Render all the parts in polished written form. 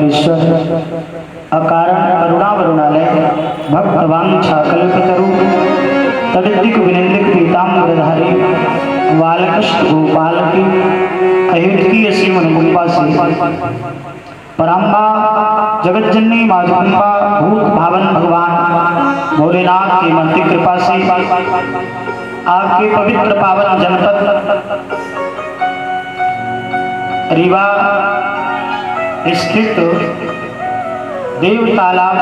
विघ्नेश्वर अकारण करुणा वरुणालय भक्तवांछा कल्पतरु तदिक विनिंदिक पीताम्बरधारी बालकृष्ण गोपाल की अहितकीय श्रीमन गुम्पा पराम्बा जगज्जननी माधुम्बा भूत भावन भगवान भोलेनाथ की मंत्री कृपा से आपके पवित्र पावन जनपद रीवा स्थित देव तालाब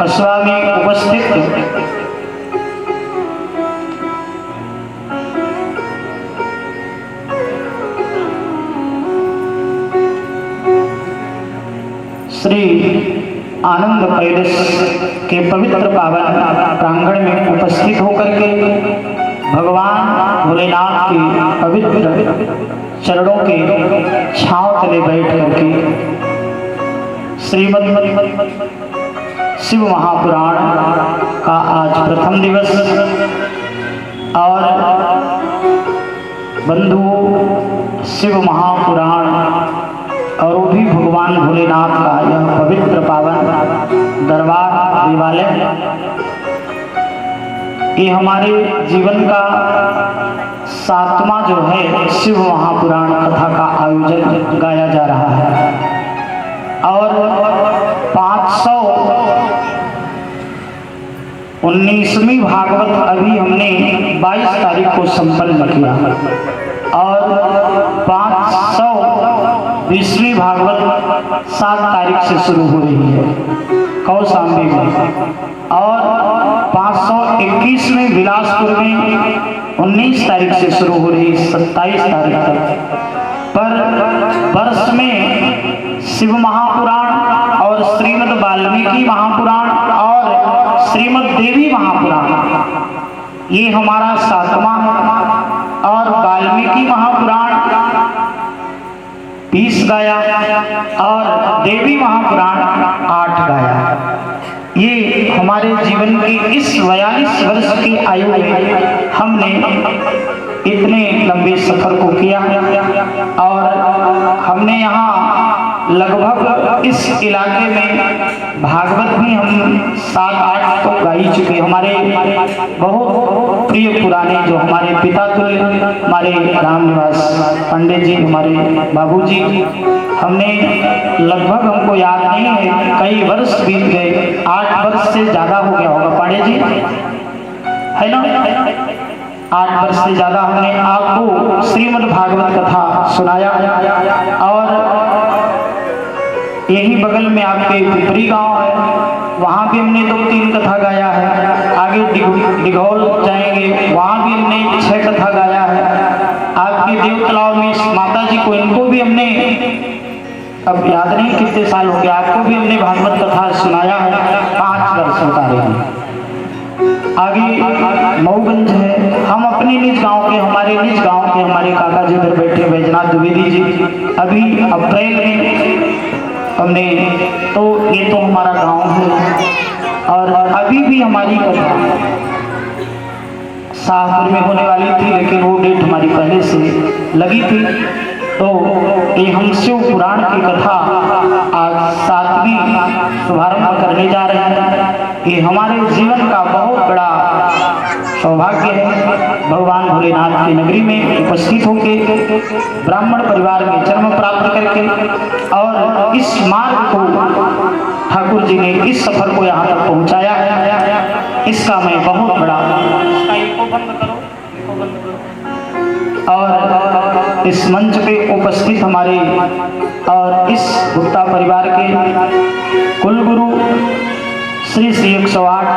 कस्बा में उपस्थित श्री आनंद पैलेस के पवित्र पावन प्रांगण में उपस्थित होकर के भगवान भोलेनाथ के पवित्र चरणों के छांव तले बैठ करके श्रीमद् शिव महापुराण का आज प्रथम दिवस और बंधुओं शिव महापुराण और वो भी भगवान भोलेनाथ का यह पवित्र पावन दरबार देवालय ये हमारे जीवन का 7वां जो है शिव महापुराण कथा का आयोजन गाया जा रहा है और 519वीं भागवत अभी हमने 22 तारीख को संपन्न किया और 520वीं भागवत 7 तारीख से शुरू हो रही है कौशाम्बी में और 521 में बिलासपुर में 19 तारीख से शुरू हो रही 27 तारीख तक। पर वर्ष में शिव महापुराण और श्रीमद् वाल्मीकि महापुराण और श्रीमद् देवी महापुराण ये हमारा 7वां और वाल्मीकि महापुराण 20 गाया और देवी महापुराण 8 गाया। ये हमारे जीवन की इस 42 वर्ष की आयु में हमने इतने लंबे सफर को किया और हमने यहाँ लगभग इस इलाके में भागवत भी हम 7-8 तो गा ही चुके। हमारे बहुत प्रिय पुराने जो हमारे पिता तुल्य हमारे रामनिवास पंडित जी हमारे बाबूजी हमने लगभग हमको याद नहीं है कई वर्ष बीत गए 8 वर्ष से ज़्यादा हो गया होगा पांडे जी है ना 8 वर्ष से ज़्यादा हमने आपको श्रीमद् भागवत कथा सुनाया और यही बगल में आपके पिपरी गांव है वहाँ भी हमने 2-3 कथा गाया है। आगे डिघौल जाएंगे वहाँ भी हमने 6 कथा गाया है। आपके देव तालाब में माता जी को इनको भी हमने अब याद नहीं कितने साल हो गए आपको भी हमने भागवत कथा सुनाया है 5 वर्ष बता रहे हैं। आगे मऊगंज है हम अपने निज गांव के हमारे निज गांव के हमारे काका जी इधर बैठे बैजनाथ द्विवेदी जी अभी अप्रैल में हमने तो ये तो हमारा गांव है और अभी भी हमारी कथा शाहपुर में होने वाली थी लेकिन वो डेट हमारी पहले से लगी थी तो ये हम शिव पुराण की कथा आज 7वीं शुभारंभ करने जा रहे हैं। ये हमारे जीवन का बहुत बड़ा सौभाग्य है भगवान भोलेनाथ की नगरी में उपस्थित होकर ब्राह्मण परिवार में जन्म प्राप्त करके और इस मार्ग को ठाकुर जी ने इस सफर को यहाँ तक पहुँचाया है इसका मैं बहुत बड़ा और इस मंच पे उपस्थित हमारे और इस गुप्ता परिवार के कुलगुरु श्री 108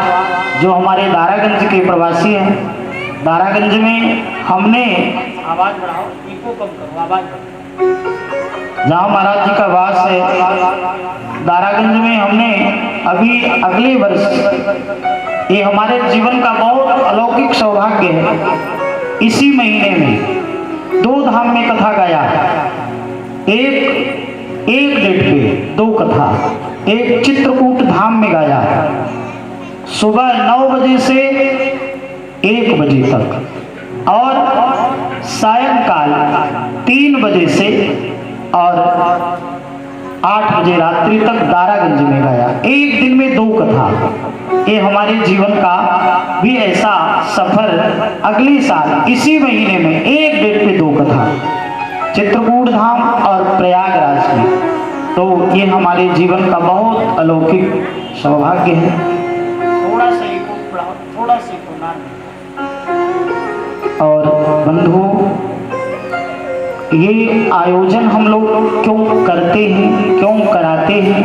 जो हमारे दारागंज के प्रवासी हैं। दारागंज में हमने आवाज बढ़ाओ इको कम करो आवाज जहाँ महाराज जी का वास है दारागंज में हमने अभी अगले वर्ष ये हमारे जीवन का बहुत अलौकिक सौभाग्य है इसी महीने में 2 धाम में कथा गाया एक डेट पे 2 कथा एक चित्रकूट धाम में गाया सुबह 9 बजे से 1 बजे तक और सायंकाल 3 बजे से और 8 बजे रात्रि तक दारागंज में गाया। एक दिन में 2 कथा। ये हमारे जीवन का भी ऐसा सफर अगले साल इसी महीने में एक डेट पे 2 कथा, चित्रकूट धाम और प्रयागराज में। तो ये हमारे जीवन का बहुत अलौकिक सौभाग्य है। थोड़ा सा थोड़ा सा और बंधु, ये आयोजन हम लोग क्यों करते हैं, क्यों कराते हैं,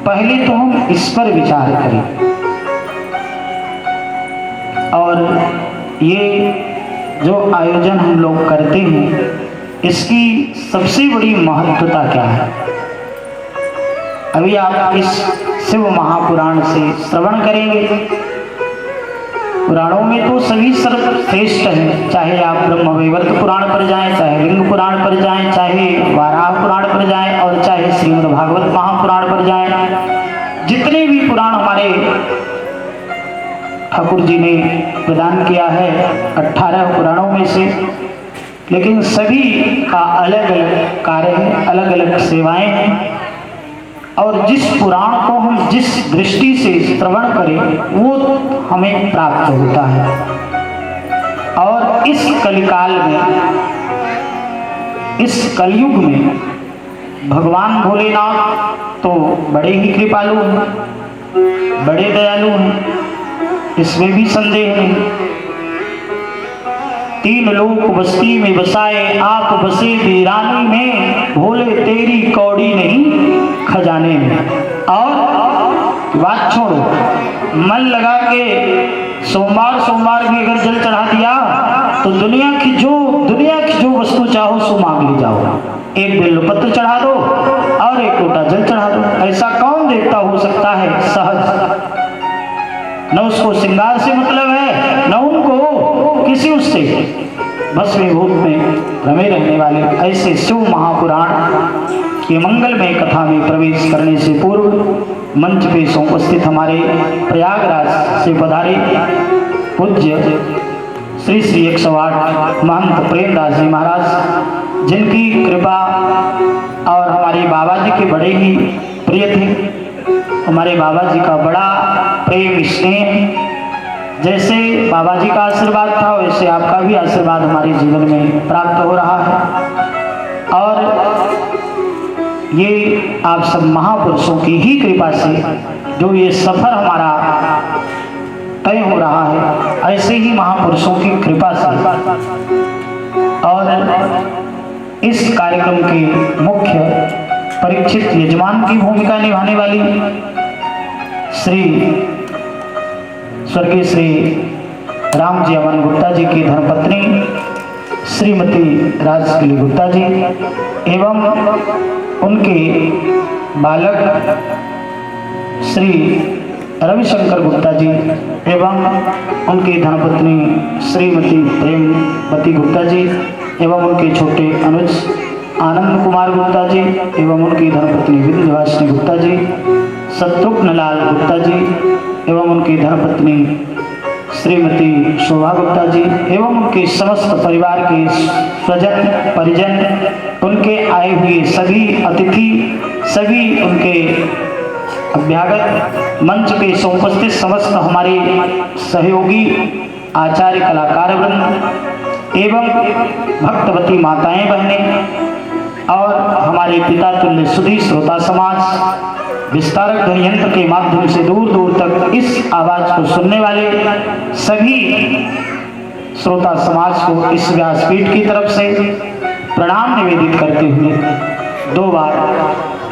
पहले तो हम इस पर विचार करें। और ये जो आयोजन हम लोग करते हैं, इसकी सबसे बड़ी महत्वता क्या है? अभी आप इस शिव महापुराण से श्रवण करेंगे। पुराणों में तो सभी सर्वश्रेष्ठ हैं, चाहे आप ब्रह्मवैवर्त पुराण पर जाएं, चाहे लिंग पुराण पर जाएं, चाहे वाराह पुराण पर जाएं और चाहे श्रीमद् भागवत महापुराण पर जाएं। जितने भी पुराण हमारे ठाकुर जी ने प्रदान किया है 18 पुराणों में से, लेकिन सभी का अलग अलग कार्य है, अलग अलग सेवाएं हैं। और जिस पुराण को हम जिस दृष्टि से श्रवण करें वो हमें प्राप्त होता है। और इस कलिकाल में, इस कलयुग में भगवान भोलेनाथ तो बड़े ही कृपालु हैं, बड़े दयालु हैं, इसमें भी संदेह नहीं। 3 लोक बस्ती में बसाए आप बसे वीरानी में, भोले तेरी कौड़ी नहीं खजाने में। और बात छोड़ो, मन लगा के सोमवार भी अगर जल चढ़ा दिया तो दुनिया की जो वस्तु चाहो सो मांग ले जाओ। एक बेलपत्र चढ़ा दो और एक लोटा जल चढ़ा दो। ऐसा कौन देवता हो सकता है सहज? न उसको श्रृंगार से मतलब है, न उनको किसी उससे, बस वे भूत में रमे रहने वाले। ऐसे शिव महापुराण के मंगलमय कथा में प्रवेश करने से पूर्व मंच पे उपस्थित हमारे प्रयागराज से पधारे पूज्य श्री श्री 108 महंत प्रेमदास जी महाराज, जिनकी कृपा और हमारे बाबा जी के बड़े ही प्रिय थे। हमारे बाबा जी का बड़ा प्रेम स्नेह, जैसे बाबा जी का आशीर्वाद था वैसे आपका भी आशीर्वाद हमारे जीवन में प्राप्त हो रहा है। और ये आप सब महापुरुषों की ही कृपा से जो ये सफर हमारा तय हो रहा है, ऐसे ही महापुरुषों की कृपा से। और इस कार्यक्रम के मुख्य परीक्षित यजमान की भूमिका निभाने वाली श्री स्वर्गीय श्री राम जी अमन गुप्ता जी की धर्मपत्नी श्रीमती राजकिली गुप्ता जी एवं उनके बालक श्री रविशंकर गुप्ता जी एवं उनकी धर्मपत्नी श्रीमती प्रेमवती गुप्ता जी एवं उनके छोटे अनुज आनंद कुमार गुप्ता जी एवं उनकी धर्मपत्नी विंध्यवासिनी गुप्ता जी, शत्रुघ्न लाल गुप्ता जी एवं उनकी धर्मपत्नी श्रीमती शोभा गुप्ता जी एवं उनके समस्त परिवार के स्वजन परिजन, उनके आए हुए सभी अतिथि, सभी उनके अभ्यागत, मंच पे उपस्थित समस्त हमारे सहयोगी आचार्य कलाकार वृंद एवं भक्तवती माताएं बहनें और हमारे पिता तुल्य सुधी श्रोता समाज, विस्तारक ध्वनि यंत्र के माध्यम से दूर दूर तक इस आवाज को सुनने वाले सभी श्रोता समाज को इस व्यासपीठ की तरफ से प्रणाम निवेदित करते हुए 2 बार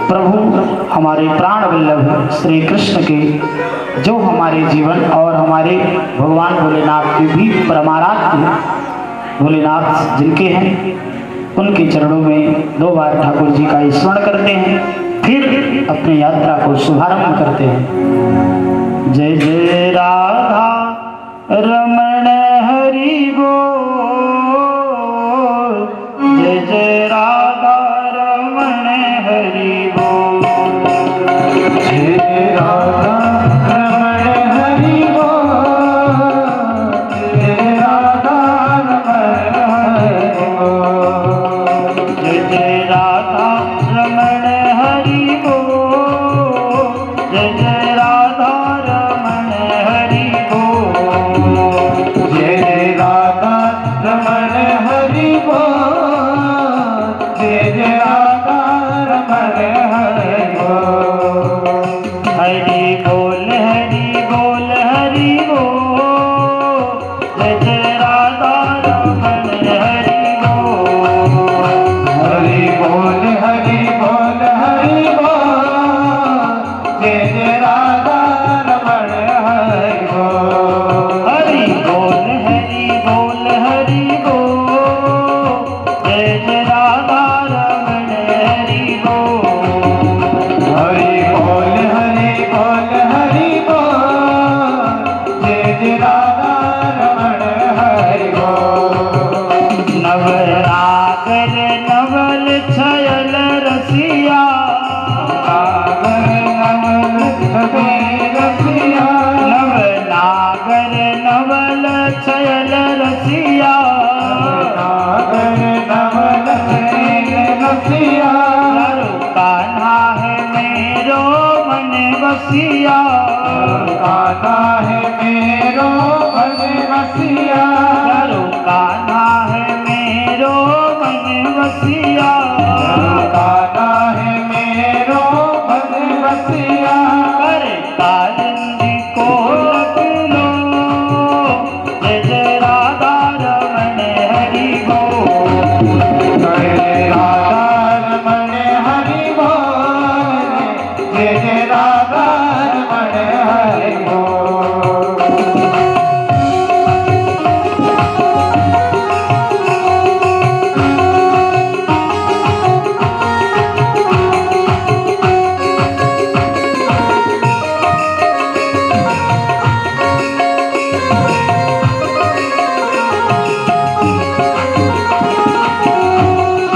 प्रभु हमारे प्राण वल्लभ श्री कृष्ण के, जो हमारे जीवन और हमारे भगवान भोलेनाथ के भी परमाराध्य भोलेनाथ जिनके हैं, उनके चरणों में 2 बार ठाकुर जी का स्मरण करते हैं, फिर अपनी यात्रा को शुभारंभ करते हैं। जय जय राधा रमण हरि बोल, जय जय राधा रमण हरि बोल, जय राधा रमण हरि बोल, जय राधा रमण हरि बोल, जय जय राधा रमण हरि रमण हरि बोल। हरि बोल हरि बोल हरि बोल, जय जय राधा रमण हरि बोल। हरि बोल हरि बोल हरि बोल, जय जय राधा रमण हरि बोल। हरि बोल हरि बोल हरि बोल, जय जय राधा रमण हरि बोल। हरि बोल हरि बोल हरि बोल, जय जय राधा रमण हरि बोल। नवनागर नवल छयल रसिया, नवनागर नवल छयल रसिया, चारों कान्हा है मेरो मन बसिया, कान्हा है मेरो मन बसिया, चारों कान्हा है मेरो मन बसिया, कान्हा है मेरो मन बसिया। करे कालिंदी को लग लो, जय जय राधा रमण हरि बोल। जय राधा रमण हरि बोल, जय जय राधा रमण हरि बोल।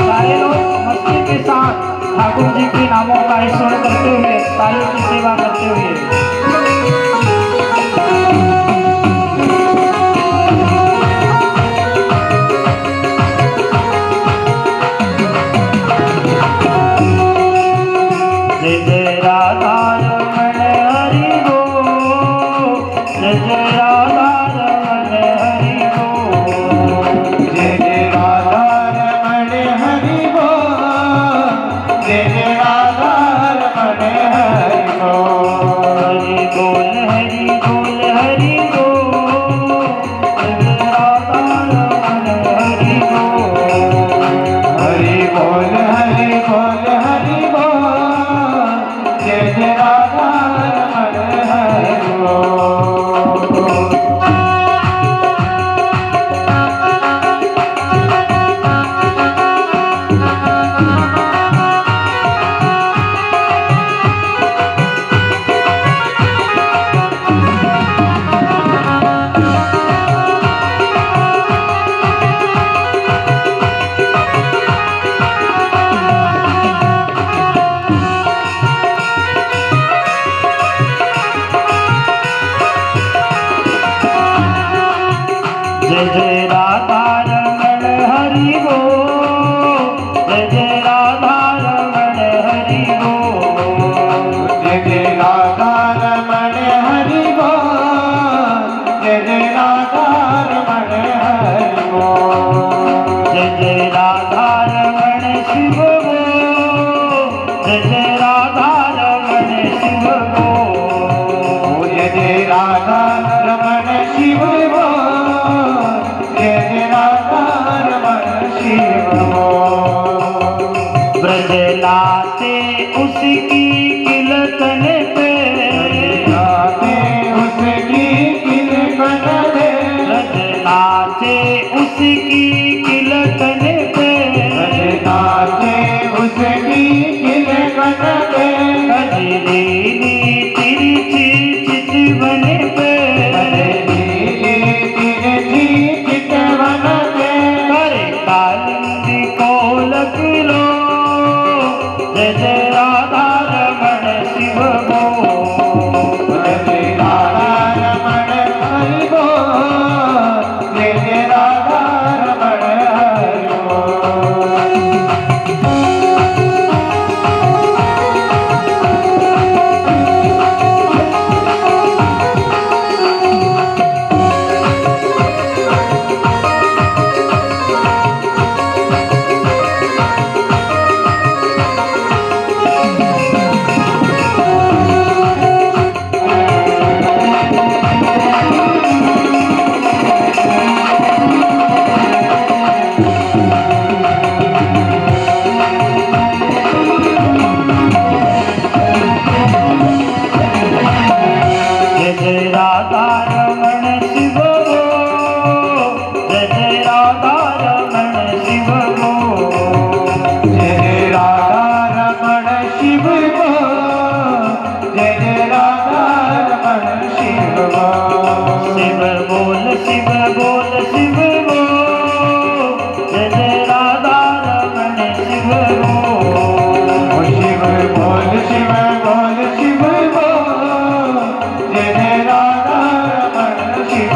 सारे लोग मस्ती के साथ ठाकुर जी के नामों का स्मरण करते हुए, तालियों की सेवा करते हुए। जय जय राधा रमण हरि बोल, जय जय राधा रमण हरि बोल। जय जय राधा रमण हरि बोल, जय जय राधा रमण हरि बोल। हरि बोल हरि बोल हरि बोल, जय जय राधा रमण हरि बोल। हरि बोल हरि बोल हरि बोल, जय जय राधा रमण हरि बोल। जय जय राधा रमण हरि बोल, जय जय राधा रमण हरि बोल। जय जय राधा रमण हरि बोल, जय जय राधा रमण हरि बोल। जय जय राधा रमण शिव बोल, जय जय राधा रमण शिव बोल। जय जय राधा रमण शिव बोल, जय जय राधा रमण शिव बोल। ब्रज लाते उसकी किलकन पे, लाते उसकी किलकन पे, ब्रज लाते उसकी किलकन पे, ब्रज लाते उसकी किलकन पे। गजरेली तिरछी चितवन पे, गजरेली तिरछी चितवन पे। करे कालिंदी को लग लो, जय जय राधा रमण शिव बोल। जय जय राधा रमण हरि बोल, जय जय राधा रमण हरि बोल। रमण शिव जय जय राधा रमण शिव शिव बोल शिव बोल शिव जय जय राधा रमण शिव शिव बोल शिव बोल शिव जय जय राधा रमण शिव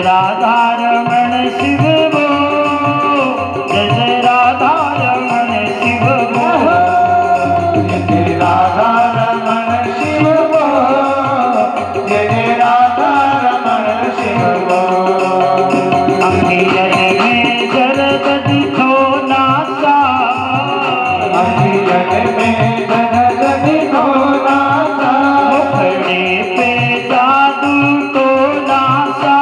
राधा रमण शिव जय जय राधा रमण शिव जय जय राधा रमण शिव जय जय राधा रमण शिव अंगियन में जरद दिखो नासा अंगियन में जरद दिखो नासा मुखड़े पे जादू तो नासा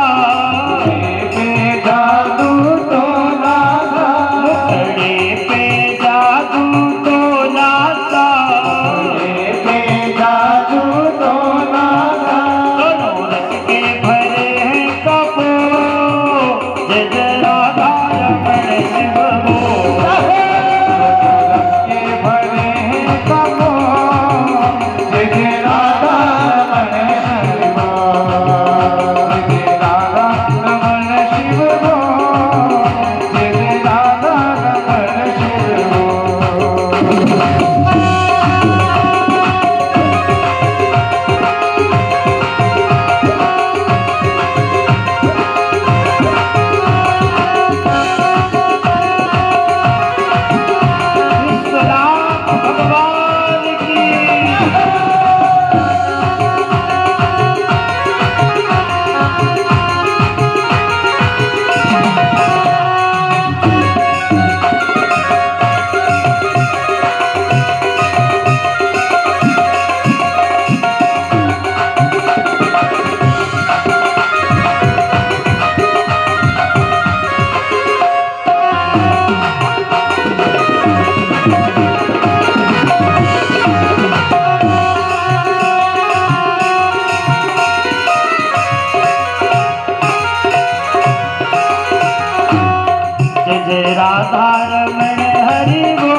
राधा रमण हरि गो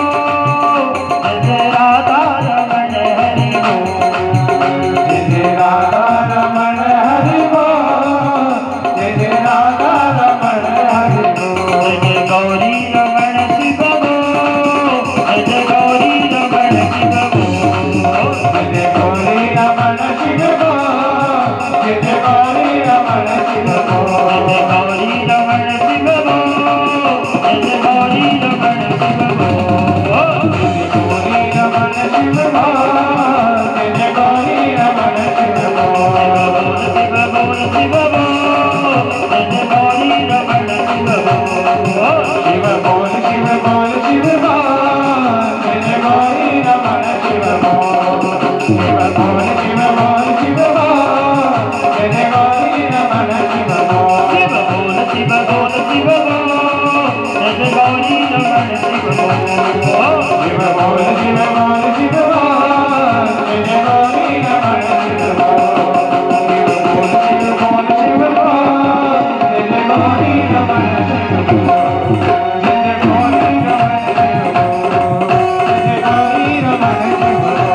जय राधा रमण हरि गो जय राधा रमण हरि गो जय राधा रमण हरि गो जय गौरी रमण शिव गो जय गौरी रमण शिव गो जय गौरी रमण शिव गो जय गौरी रमण शिव गो जय गौरी रमण शिव गो जय गौरी रमण शिव गो जय गौरी रमण शिव गो जय गौरी रमण शिव गो शिव बोल शिव बोल जय गौरी रमण शिव गो शिव बोल शिव बोल शिव बोल जय गौरी रमण शिव गो शिव बोल शिव बोल शिव बोल जय गौरी रमण शिव गो शिव बोल शिव बोल शिव बोल जय गौरी रमण शिव गो शिव बोल शिव बोल शिव बोल जय गौरी रमण शिव गो शिव बोल शिव बोल शिव बोल जय गौरी रमण शिव गो जय गौरी रमण शिव गो जय गौरी रमण शिव गो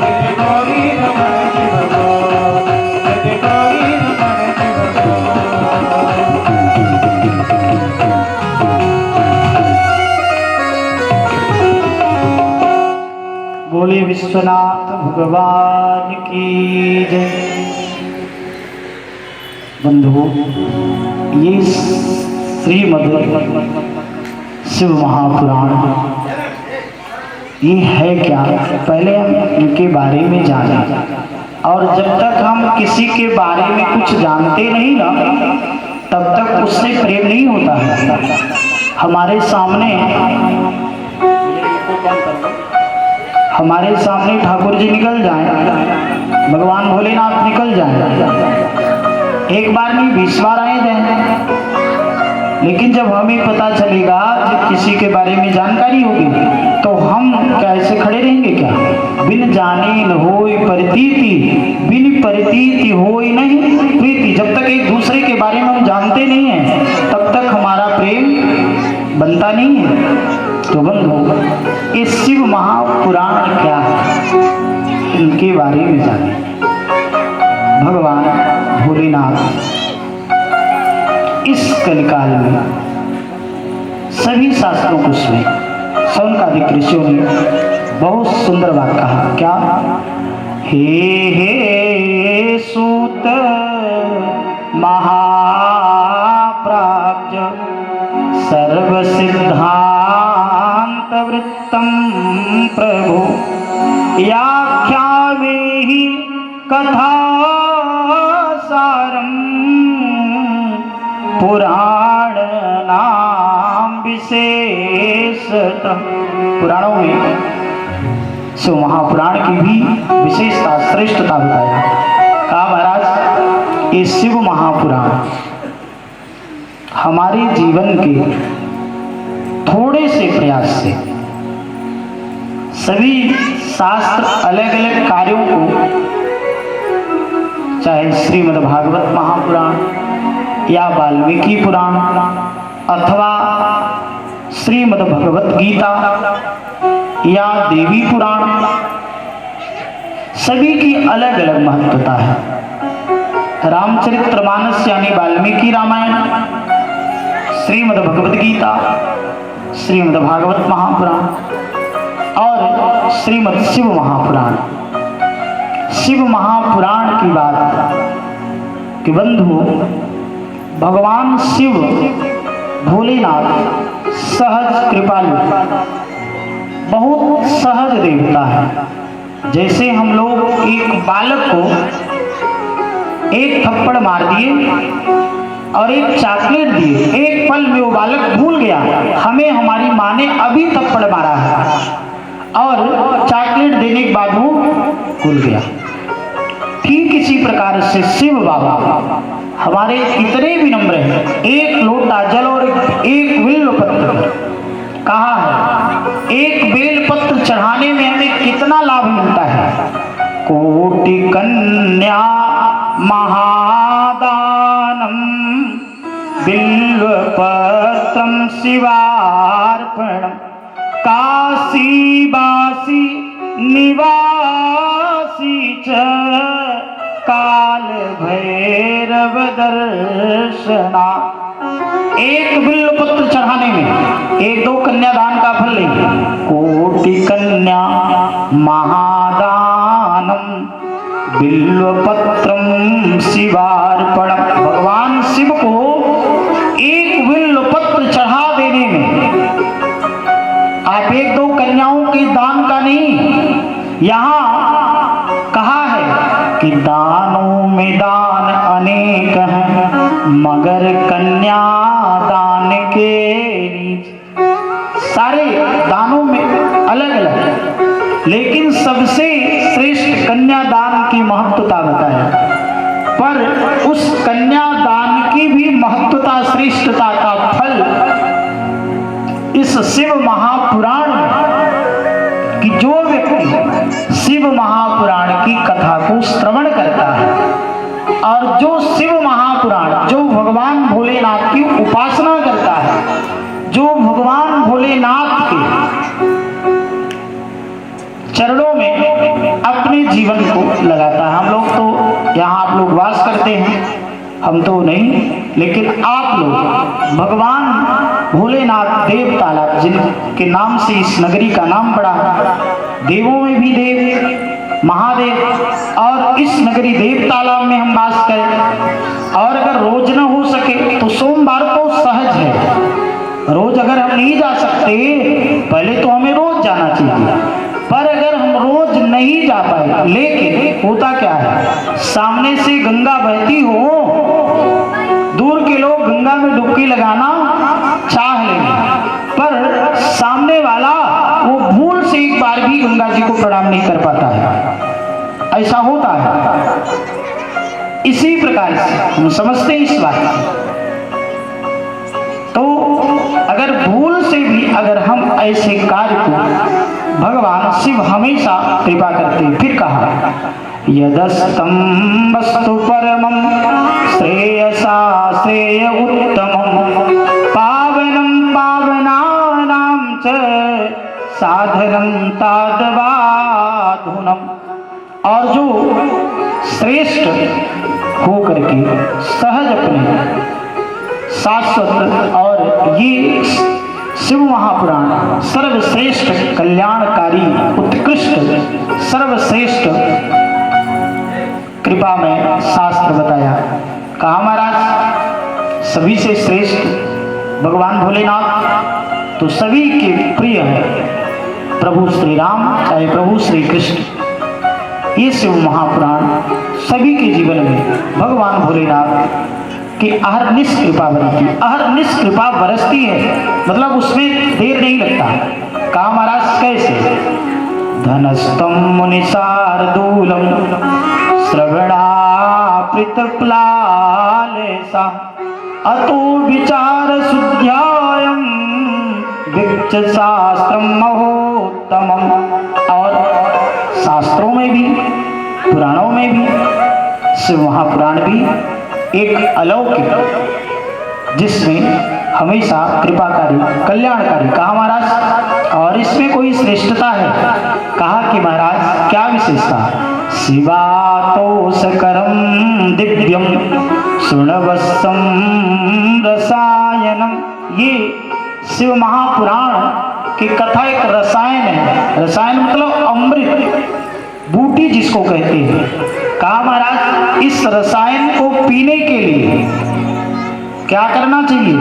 जय गौरी रमण शिव गो जय गौरी रमण शिव गो बोले विश्वनाथ भगवान की जय। बंधु, ये श्रीमद् शिव महापुराण ये है क्या, पहले हम इनके बारे में जानें। और जब तक हम किसी के बारे में कुछ जानते नहीं ना, तब तक उससे प्रेम नहीं होता है। हमारे सामने ठाकुर जी निकल जाएं, भगवान भोलेनाथ निकल जाएं, एक बार नहीं 20 बार आए जाएं, लेकिन जब हमें पता चलेगा, जब किसी के बारे में जानकारी होगी, तो हम कैसे खड़े रहेंगे क्या? बिन जाने न होय प्रतीति, बिन प्रतीति होय नहीं प्रीति। जब तक एक दूसरे के बारे में हम जानते नहीं हैं, तब तक हमारा प्रेम बनता नहीं है। तो बंधु, ये शिव महापुराण क्या है, इनके बारे में जाने। भगवान भोलेनाथ इस कलिकाल में सभी शास्त्रों को सुने। शौनकादिक ऋषियों ने बहुत सुंदर बात कहा, क्या? हे सूत महाप्राज्य सर्व सिद्धांत वृत्तम प्रभु याख्यावेहि कथा सारम पुराण नाम विशेषतः। पुराणों में शिव महापुराण की भी विशेषता श्रेष्ठता बताया। कहा महाराज, ये शिव महापुराण हमारे जीवन के थोड़े से प्रयास से सभी शास्त्र अलग अलग कार्यों को, चाहे श्रीमद् भागवत महापुराण या वाल्मीकि पुराण अथवा श्रीमद् भगवत गीता या देवी पुराण, सभी की अलग अलग महत्वता है। रामचरितमानस यानी वाल्मीकि रामायण, श्रीमद् भगवत गीता, श्रीमद् भागवत महापुराण और श्रीमद् शिव महापुराण। शिव महापुराण की बात कि बंधु, भगवान शिव भोलेनाथ सहज कृपालु, बहुत सहज देवता है। जैसे हम लोग एक बालक को एक थप्पड़ मार दिए और एक चॉकलेट दिए, एक पल में वो बालक भूल गया हमें हमारी माँ ने अभी थप्पड़ मारा है, और चॉकलेट देने के बाद वो भूल गया। ठीक इसी प्रकार से शिव बाबा हमारे इतने विनम्र हैं। एक लोटा जल और एक बेल पत्र, कहा है एक बेल पत्र चढ़ाने में हमें कितना लाभ मिलता है। कोटि कन्या महादानम बिल्व पत्रम शिवार्पणम काशी बासी निवासी च काल भैरव दर्शना। एक बिल्व पत्र चढ़ाने में 1-2 कन्यादान का फल लेंगे। कोटि कन्या महादानम बिल्व पत्रम शिवार्पणम। भगवान शिव को एक बिल्व पत्र चढ़ा देने में, आप 1-2 कन्याओं के दान का नहीं, यहाँ कहा है कि दानों में दान अनेक हैं मगर कन्या दान के नीच। सारे दानों में अलग अलग, लेकिन सबसे श्रेष्ठ कन्यादान की महत्वता बताया। पर उस कन्यादान की भी महत्वता श्रेष्ठता का फल इस शिव महापुराण में, कि जो व्यक्ति शिव महापुराण की कथा को श्रवण करता है और जो शिव महापुराण, जो भगवान भोलेनाथ की उपासना करता है, जो भगवान भोलेनाथ के चरणों में अपने जीवन को लगाता है। हम लोग तो यहाँ आप लोग वास करते हैं, हम तो नहीं, लेकिन आप लोग भगवान भोलेनाथ देव तालाब, जिनके नाम से इस नगरी का नाम पड़ा, देवों में भी देव महादेव, और इस नगरी देव तालाब में हम वास करें। और अगर रोज न हो सके तो सोमवार को सहज है। रोज अगर हम नहीं जा सकते, पहले तो हमें रोज जाना चाहिए, पर अगर हम रोज नहीं जा पाए, लेकिन होता क्या है, सामने से गंगा बहती हो, दूर के लोग गंगा में डुबकी लगाना चाह लेंगे, पर सामने वाला वो भूल से एक बार भी गंगा जी को प्रणाम नहीं कर पाता है। ऐसा होता है। इसी प्रकार से हम समझते हैं इस बात को। तो अगर भूल से भी अगर हम ऐसे कार्य को, भगवान शिव हमेशा कृपा करते हैं। फिर कहा यदस्तम वस्तु परमं श्रेयसा श्रेय उत्तमं पावनं पावनानां च साधनं तादवाधुनम्। और जो श्रेष्ठ हो करके सहज अपने शाश्वत, और ये शिव महापुराण सर्वश्रेष्ठ कल्याणकारी उत्कृष्ट सर्वश्रेष्ठ कृपा में शास्त्र बताया। कहा महाराज सभी से श्रेष्ठ भगवान भोलेनाथ तो सभी के प्रिय है प्रभु श्री राम, चाहे प्रभु श्री कृष्ण। ये शिव महापुराण सभी के जीवन में भगवान भोलेनाथ कि अहरनिश कृपा बरसती, अहरनिश कृपा बरसती है, मतलब उसमें देर नहीं लगता। कहा महाराज कैसे, धनस्तम मुनिशार्दूलम श्रवणापृत प्लालेसा अतो विचार शुद्ध्यायम विच शास्त्रम महोत्तमम। और शास्त्रों में भी पुराणों में भी शिव महापुराण भी एक अलौकिक, जिसमें हमेशा कृपाकारी कल्याणकारी। कहा महाराज और इसमें कोई श्रेष्ठता है? कहा कि महाराज क्या विशेषता, शिवातोषकरम दिव्यम सुणवस्सम रसायनम। ये शिव महापुराण की कथा एक रसायन है। रसायन मतलब अमृत, बूटी जिसको कहते हैं। कहा महाराज इस रसायन को पीने के लिए क्या करना चाहिए,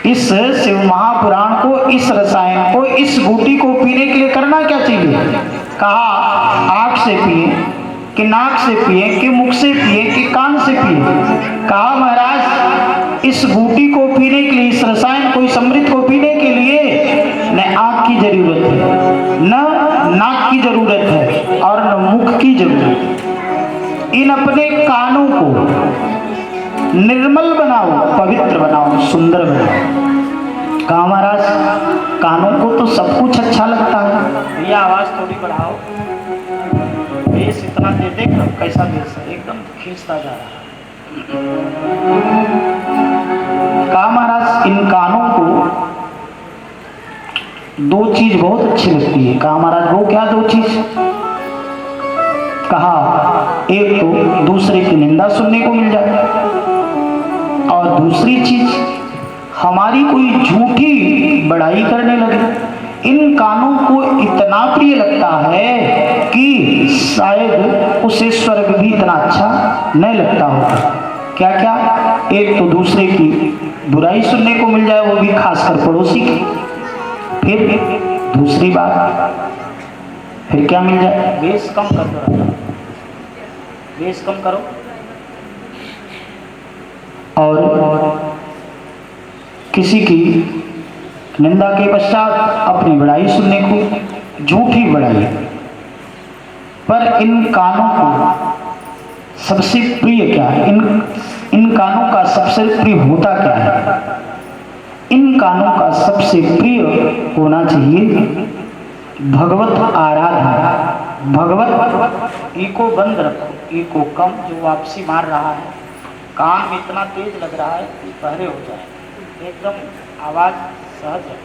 इस शिव महापुराण को, इस रसायन को, इस बूटी को पीने के लिए करना क्या चाहिए? कहा आँख से पिए कि नाक से पिए कि मुख से पिए कि कान से पिए? कहा महाराज इस बूटी को पीने के लिए, इस रसायन को, इस अमृत को पीने के लिए न आँख की जरूरत है, न नाक की जरूरत है और न मुख की जरूरत है। इन अपने कानों को निर्मल बनाओ, पवित्र बनाओ, सुंदर बनाओ। कहा महाराज कानों को तो सब कुछ अच्छा लगता है। ये आवाज थोड़ी बढ़ाओ, बेस इतना दे, देख कैसा बेस है, एकदम खींचता जा रहा है। कहा महाराज इन कानों को दो चीज बहुत अच्छी लगती है। कहा महाराज वो क्या दो चीज? कहा एक तो दूसरे की निंदा सुनने को मिल जाए, और दूसरी चीज हमारी कोई झूठी बड़ाई करने लगे। इन कानों को इतना प्रिय लगता है कि शायद उसे स्वर्ग भी इतना अच्छा नहीं लगता होगा। क्या क्या? एक तो दूसरे की बुराई सुनने को मिल जाए, वो भी खासकर पड़ोसी की। फिर दूसरी बात, फिर क्या मिल जाए? बेस कम कर दो, बेस कम करो। और किसी की निंदा के पश्चात अपनी बड़ाई सुनने को, झूठी बड़ाई। पर इन कानों को सबसे प्रिय क्या है? इन कानों का सबसे प्रिय होता क्या है? इन कानों का सबसे प्रिय होना चाहिए भगवत आराधना। भगवत ईको बंद रखो, ईको कम, जो वापसी मार रहा है, कान में इतना तेज लग रहा है कि बहरे हो जाए, एकदम आवाज सहज है।